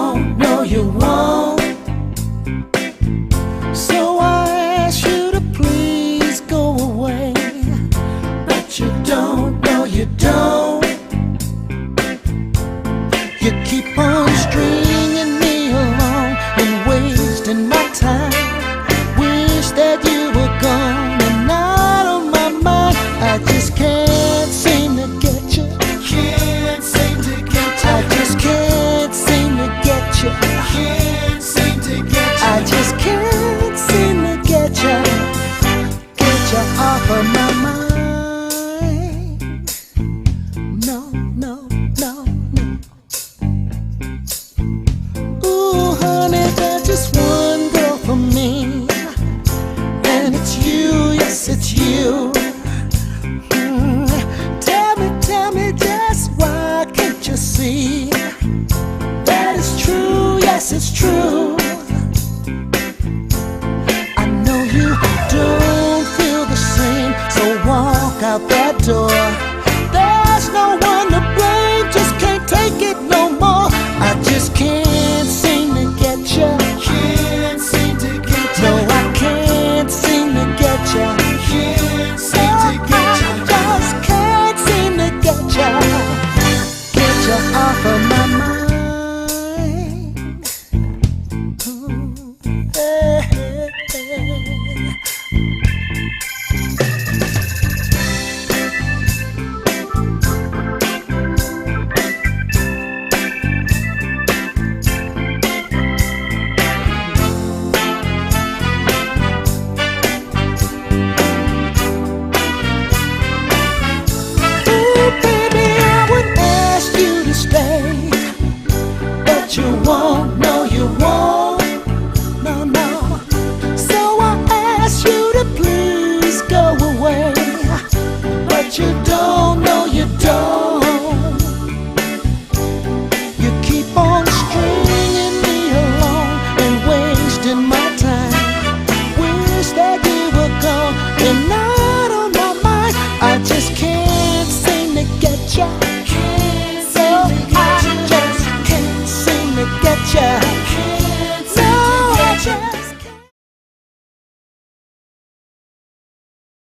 don't, no you won't. So I ask you to please go away, but you don't, no you don't. You keep on stringing me along and wasting my time. Wish that you were gone and out of my mind. I just can't seem to get you. Can't seem to get you. I just can't seem to get you. Can't seem to get you. I just can't seem to get you. Get you off of my mind. No, no, no, no. Ooh, honey, there's just one girl for me, and it's you, yes, it's you. Tell me just why can't you see that it's true, yes, it's true. I know you don't feel the same, so walk out that door. There's no one to blame, just can't take it no more. I just can't seem to get you. Can't seem to get you. No, I can't seem to get you. Can't seem to get you. I just can't seem to get you. Get you off of my mind. Ooh, hey, hey, hey. Stay, but you won't, no you won't.